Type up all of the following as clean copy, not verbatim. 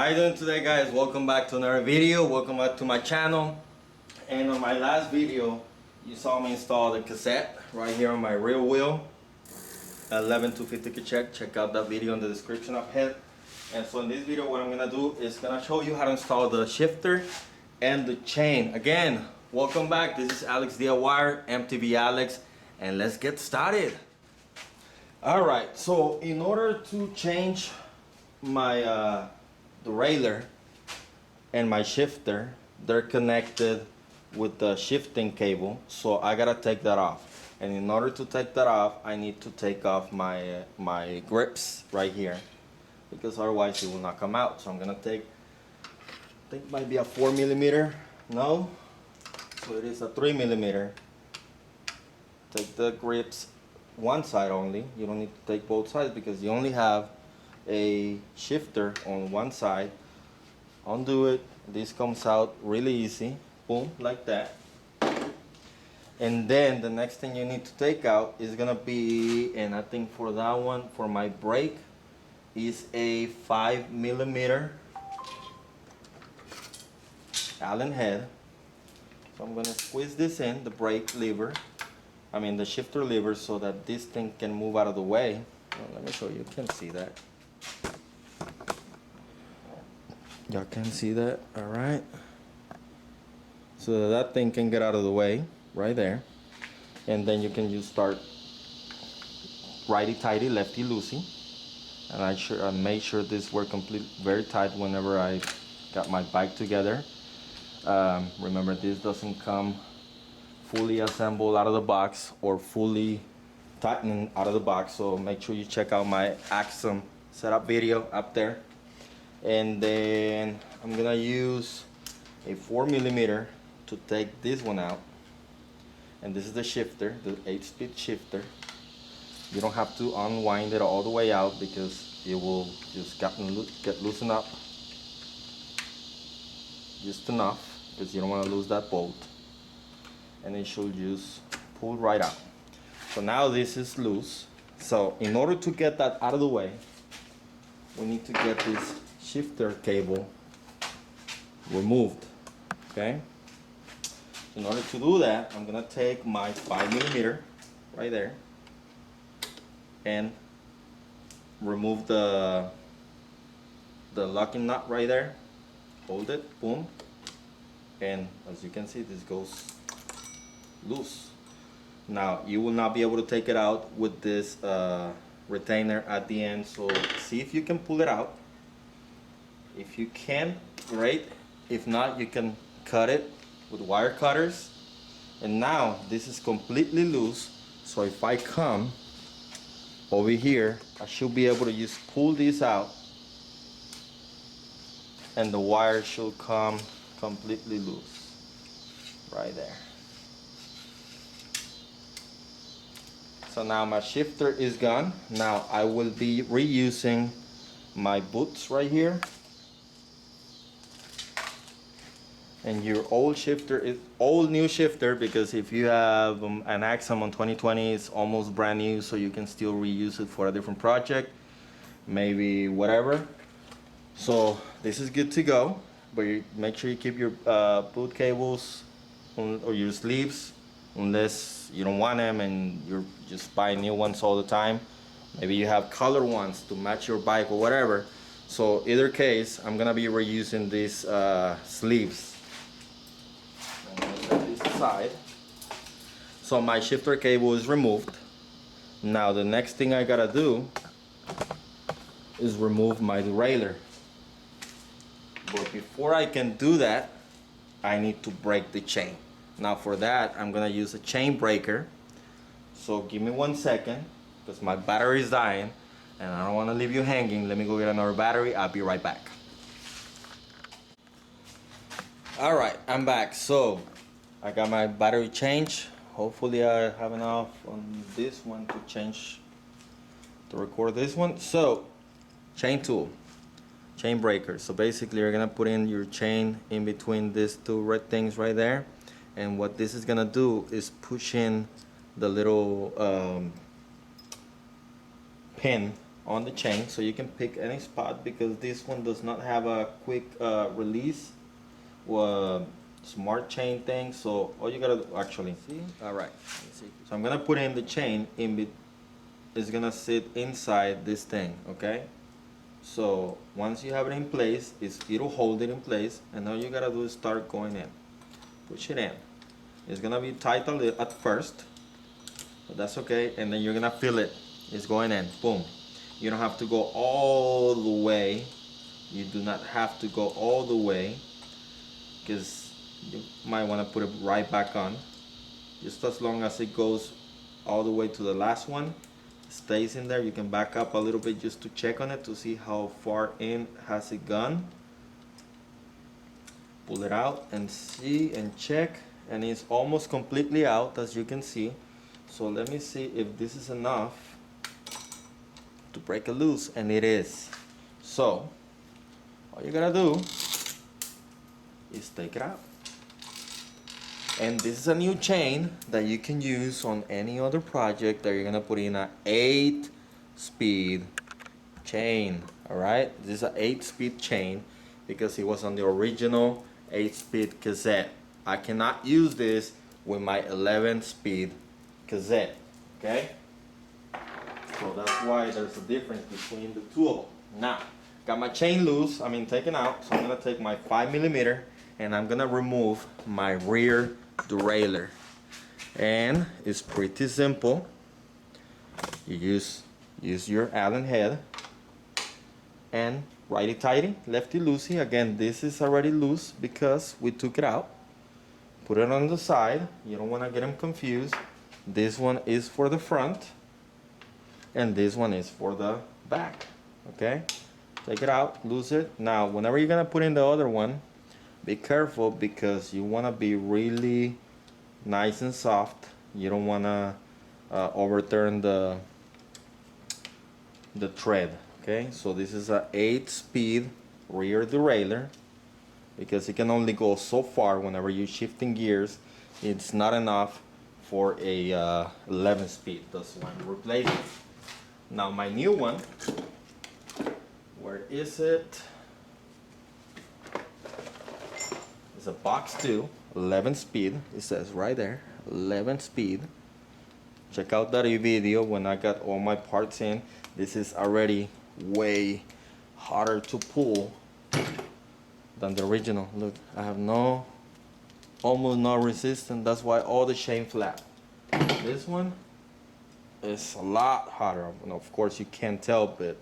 How you doing today, guys? Welcome back to another video. Welcome back to my channel. And on my last video you saw me install the cassette right here on my rear wheel, 11250 check out that video in the description up here. And so in this video what I'm gonna do is gonna show you how to install the shifter and the chain. Again, welcome back. This is Alex DIY, MTV Alex, and let's get started. Alright, so in order to change my derailleur and my shifter, they're connected with the shifting cable, so I gotta take that off. And in order to take that off, I need to take off my my grips right here, because otherwise it will not come out. So I'm gonna take, I think it might be a 4mm, no, so it is a 3mm. Take the grips one side only. You don't need to take both sides because you only have a shifter on one side. Undo it. This comes out really easy. Boom, like that. And then the next thing you need to take out is gonna be, and I think for that one, for my brake, is a 5mm Allen head. So I'm gonna squeeze this in, the brake lever, I mean the shifter lever, so that this thing can move out of the way. Well, let me show you. You can see that. Y'all can see that, all right? So that thing can get out of the way, right there. And then you can just start righty-tighty, lefty-loosey. And I made sure this worked very tight whenever I got my bike together. Remember, this doesn't come fully assembled out of the box or fully tightened out of the box, so make sure you check out my Axum setup video up there. And then I'm gonna use a 4mm to take this one out, and this is the shifter, the 8-speed shifter. You don't have to unwind it all the way out because it will just get loosened up just enough, because you don't want to lose that bolt, and it should just pull right out. So now this is loose. So in order to get that out of the way, we need to get this shifter cable removed. Okay, in order to do that, I'm gonna take my 5mm right there and remove the locking nut right there. Hold it, boom, and as you can see, this goes loose. Now you will not be able to take it out with this retainer at the end, so see if you can pull it out. If you can, great. If not, you can cut it with wire cutters. And now this is completely loose, so if I come over here, I should be able to just pull this out and the wire should come completely loose right there. So now my shifter is gone. Now I will be reusing my boots right here. And your old shifter is old new shifter, because if you have an Axum on 2020, it's almost brand new, so you can still reuse it for a different project, maybe whatever. So this is good to go, but you make sure you keep your boot cables or your sleeves, unless you don't want them and you're just buying new ones all the time. Maybe you have color ones to match your bike or whatever. So either case, I'm gonna be reusing these sleeves. Side. So my shifter cable is removed. Now the next thing I gotta do is remove my derailleur. But before I can do that, I need to break the chain. Now for that, I'm gonna use a chain breaker. So give me 1 second, because my battery is dying and I don't want to leave you hanging. Let me go get another battery. I'll be right back. Alright, I'm back. So I got my battery changed. Hopefully I have enough on this one to change, to record this one. So chain tool, chain breaker. So basically you're gonna put in your chain in between these two red things right there, and what this is gonna do is push in the little pin on the chain, so you can pick any spot because this one does not have a quick release smart chain thing. So all you gotta do, actually, see, all right, so I'm gonna put in the chain it's gonna sit inside this thing, okay? So once you have it in place, it'll hold it in place, and all you gotta do is start going in. Push it in. It's gonna be tight a little at first, but that's okay, and then you're gonna feel it. It's going in, boom. You don't have to go all the way. You do not have to go all the way, because you might want to put it right back on. Just as long as it goes all the way to the last one, stays in there. You can back up a little bit just to check on it to see how far in has it gone. Pull it out and see and check, and it's almost completely out, as you can see. So let me see if this is enough to break it loose, and it is. So all you gotta do is take it out. And this is a new chain that you can use on any other project that you're gonna put in a 8-speed chain. All right, this is an 8-speed chain because it was on the original 8-speed cassette. I cannot use this with my 11-speed cassette, okay? So that's why there's a difference between the two of them. Now, got my chain loose, taken out, so I'm gonna take my 5mm and I'm gonna remove my rear derailleur. And it's pretty simple. You use your Allen head and righty-tighty, lefty-loosey. Again, this is already loose because we took it out. Put it on the side. You don't wanna get them confused. This one is for the front and this one is for the back, okay? Take it out, lose it. Now, whenever you're gonna put in the other one, be careful because you wanna be really nice and soft. You don't wanna overturn the tread, okay? So this is a 8-speed rear derailleur because it can only go so far whenever you're shifting gears. It's not enough for a 11-speed. That's why I'm replacing it. Now my new one, where is it? It's a box 2, 11-speed. It says right there, 11-speed. Check out that video when I got all my parts in. This is already way harder to pull than the original. Look, I have almost no resistance. That's why all the chain flat. This one is a lot harder. And of course you can't tell, but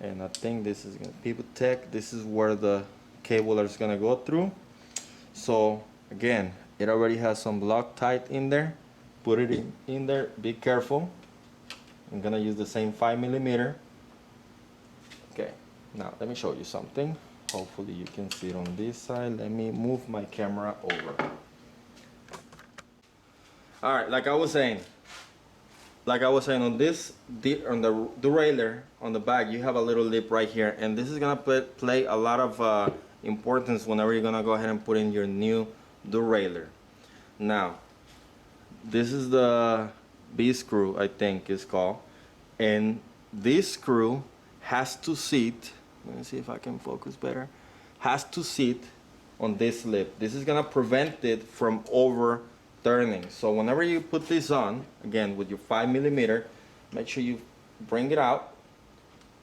and I think this is gonna people tech. This is where the cable is gonna go through. So again, it already has some Loctite in there. Put it in there. Be careful. I'm gonna use the same 5mm. Okay, now let me show you something. Hopefully you can see it on this side. Let me move my camera over. All right, like I was saying on this, on the derailleur on the back, you have a little lip right here, and this is gonna play a lot of importance whenever you're gonna go ahead and put in your new derailleur. Now, this is the B screw, I think it's called, and this screw has to sit. Let me see if I can focus better. Has to sit on this lip. This is gonna prevent it from overturning. So whenever you put this on, again with your 5mm, make sure you bring it out,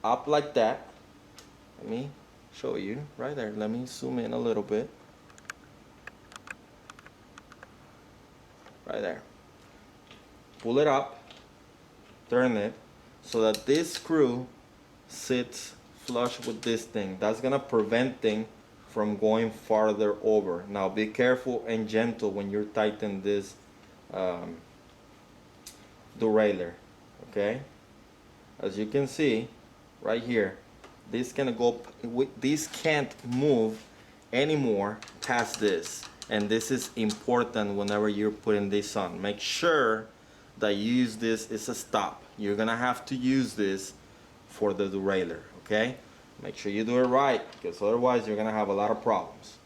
up like that. Let me show you right there. Let me zoom in a little bit. Right there. Pull it up, turn it, so that this screw sits flush with this thing. That's gonna prevent thing from going farther over. Now be careful and gentle when you're tightening this derailleur, okay? As you can see right here, this can't move anymore past this, and this is important whenever you're putting this on. Make sure that you use this. It's a stop. You're gonna have to use this for the derailleur, okay? Make sure you do it right, because otherwise you're gonna have a lot of problems.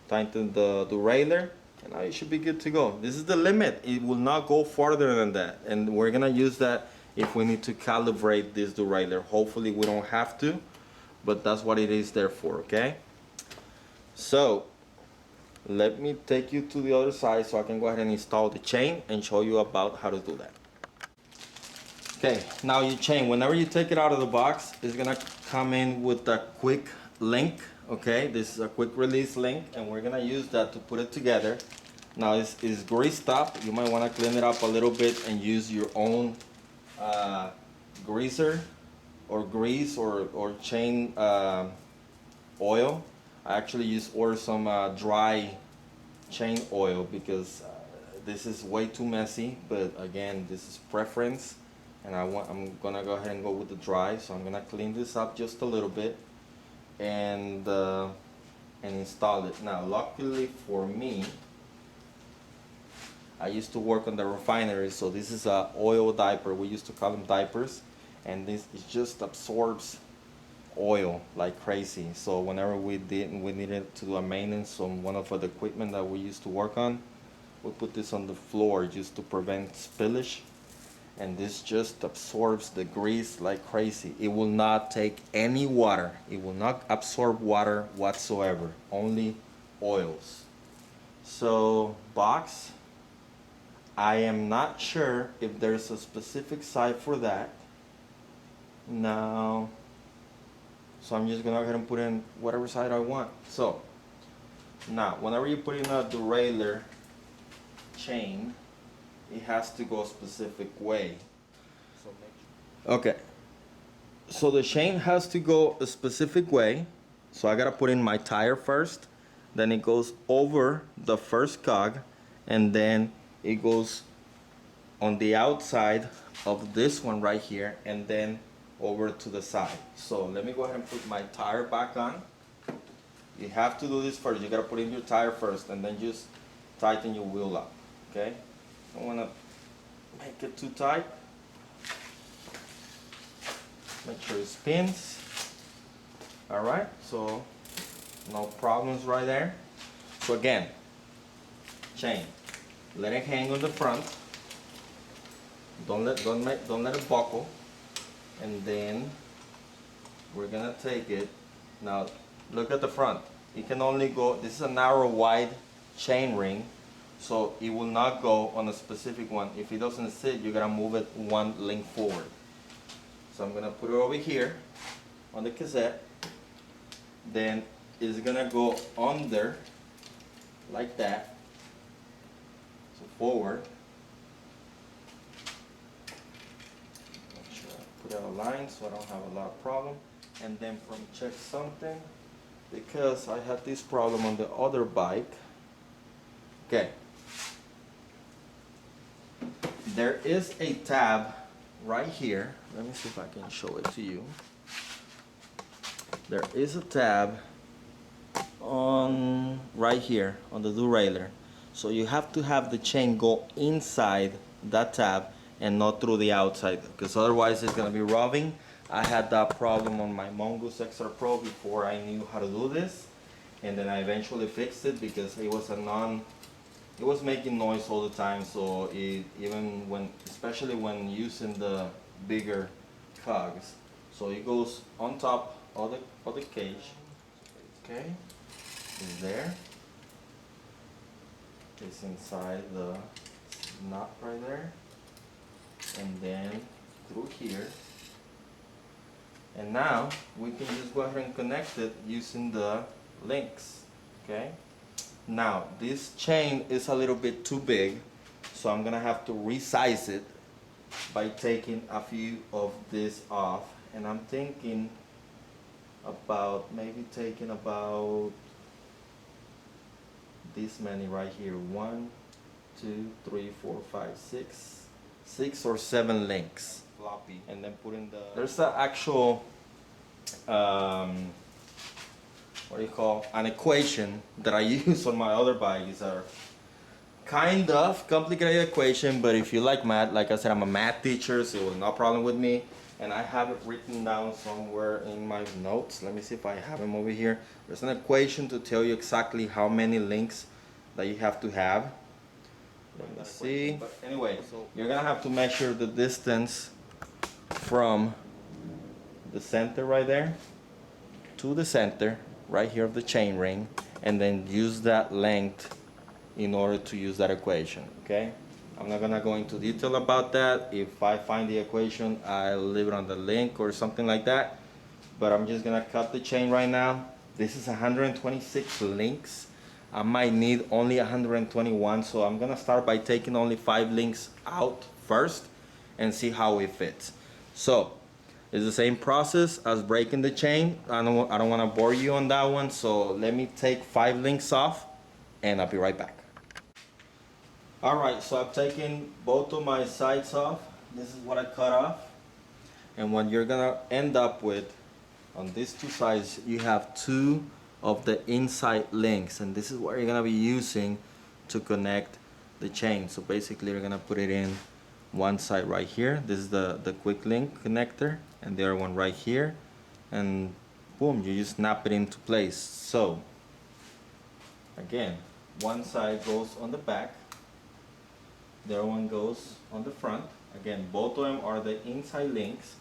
Tighten the derailleur, and now you should be good to go. This is the limit. It will not go farther than that, and we're gonna use that if we need to calibrate this derailleur. Hopefully we don't have to, but that's what it is there for, okay? So let me take you to the other side so I can go ahead and install the chain and show you about how to do that. Okay, now your chain, whenever you take it out of the box, it's gonna come in with a quick link, okay? This is a quick release link, and we're gonna use that to put it together. Now it's greased up. You might wanna clean it up a little bit and use your own greaser or grease or chain oil. I actually ordered some dry chain oil because this is way too messy, but again, this is preference, and I'm gonna go ahead and go with the dry. So I'm gonna clean this up just a little bit and install it. Now luckily for me, I used to work on the refinery, so this is a oil diaper. We used to call them diapers, and this it just absorbs oil like crazy. So whenever we needed to do a maintenance on one of the equipment that we used to work on, we put this on the floor just to prevent spillage, and this just absorbs the grease like crazy. It will not take any water. It will not absorb water whatsoever, only oils. So box, I am not sure if there's a specific side for that. Now, so I'm just gonna go ahead and put in whatever side I want. So now, whenever you put in a derailleur chain, it has to go a specific way. Okay, so the chain has to go a specific way. So I gotta put in my tire first, then it goes over the first cog, and then it goes on the outside of this one right here, and then over to the side. So let me go ahead and put my tire back on. You have to do this first. You gotta put in your tire first, and then just tighten your wheel up, okay? Don't wanna make it too tight. Make sure it spins. All right, so no problems right there. So again, chain, let it hang on the front. Don't let it buckle. And then we're gonna take it. Now look at the front. It can only go, this is a narrow wide chain ring, so it will not go on a specific one. If it doesn't sit, you gotta move it one link forward. So I'm gonna put it over here on the cassette. Then it's gonna go under like that. So forward. Make sure I put out a line so I don't have a lot of problem. And then check something, because I had this problem on the other bike. Okay. There is a tab right here. Let me see if I can show it to you. There is a tab on right here on the derailleur. So you have to have the chain go inside that tab and not through the outside, because otherwise it's gonna be rubbing. I had that problem on my Mongoose XR Pro before I knew how to do this, and then I eventually fixed it because it was making noise all the time. So especially when using the bigger cogs, so it goes on top of the cage. Okay, it's there. It's inside the nut right there, and then through here. And now we can just go ahead and connect it using the links. Okay. Now this chain is a little bit too big, so I'm gonna have to resize it by taking a few of this off. And I'm thinking about maybe taking about this many right here. 1, 2, 3, 4, 5, 6 or 7 links. Floppy, and then put in there's an actual what do you call, an equation that I use on my other bike. It's a kind of complicated equation, but if you like math, like I said, I'm a math teacher, so it was no problem with me. And I have it written down somewhere in my notes. Let me see if I have them over here. There's an equation to tell you exactly how many links that you have to have. Let me see. But anyway, so you're gonna have to measure the distance from the center right there to the center right here of the chain ring, and then use that length in order to use that equation. Okay, I'm not gonna go into detail about that. If I find the equation, I'll leave it on the link or something like that, but I'm just gonna cut the chain right now. This is 126 links. I might need only 121, so I'm gonna start by taking only 5 links out first and see how it fits. So it's the same process as breaking the chain. I don't want to bore you on that one, so let me take 5 links off and I'll be right back. Alright, so I've taken both of my sides off. This is what I cut off, and what you're gonna end up with on these 2 sides, you have 2 of the inside links, and this is what you're gonna be using to connect the chain. So basically you're gonna put it in one side right here. This is the quick link connector, and the other one right here, and boom, you just snap it into place. So again, one side goes on the back, the other one goes on the front. Again, both of them are the inside links.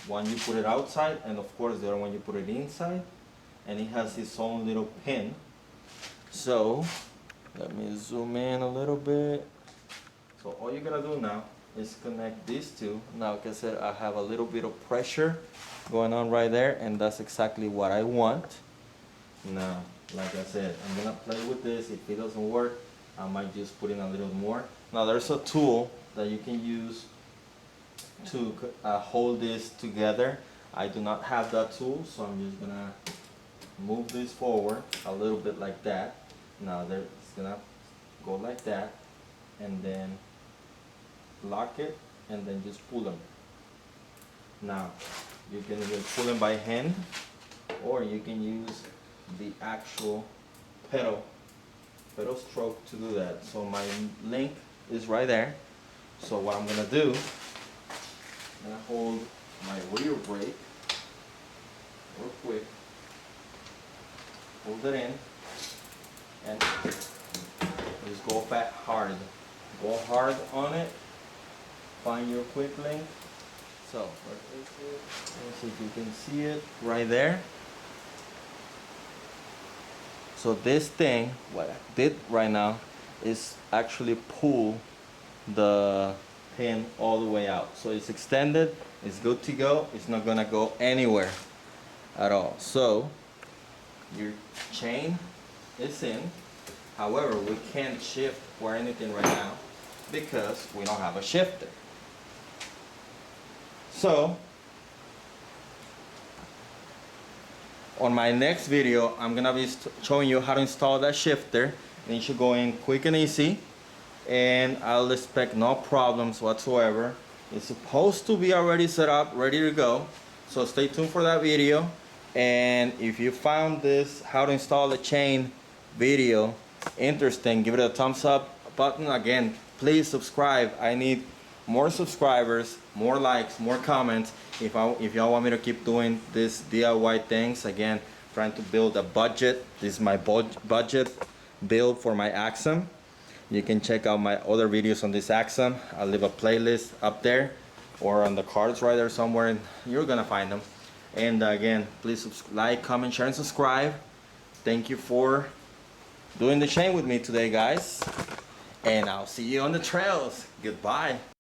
One you put it outside, and of course the other one you put it inside, and it has its own little pin. So let me zoom in a little bit. So all you gotta do now is connect these two. Now, like I said, I have a little bit of pressure going on right there, and that's exactly what I want. Now, like I said, I'm gonna play with this. If it doesn't work, I might just put in a little more. Now, there's a tool that you can use to hold this together. I do not have that tool, so I'm just gonna move this forward a little bit like that. Now, it's gonna go like that, and then lock it, and then just pull them. Now you can either pull them by hand, or you can use the actual pedal stroke to do that. So my link is right there. So what I'm gonna do, I'm gonna hold my rear brake real quick, hold it in, and just go back hard. Go hard on it. Find your quick link. So, where is it? Let's see if you can see it right there. So this thing, what I did right now, is actually pull the pin all the way out. So it's extended, it's good to go, it's not gonna go anywhere at all. So your chain is in. However, we can't shift or anything right now because we don't have a shifter. So on my next video, I'm gonna be showing you how to install that shifter, and it should go in quick and easy, and I'll expect no problems whatsoever. It's supposed to be already set up, ready to go, so stay tuned for that video. And if you found this how to install the chain video interesting, give it a thumbs up button. Again, please subscribe. I need more subscribers, more likes, more comments if y'all want me to keep doing this DIY things. Again, trying to build a budget. This is my budget build for my Axum. You can check out my other videos on this Axum. I'll leave a playlist up there or on the cards right there somewhere, and you're gonna find them. And again, please like, comment, share, and subscribe. Thank you for doing the chain with me today, guys, and I'll see you on the trails. Goodbye.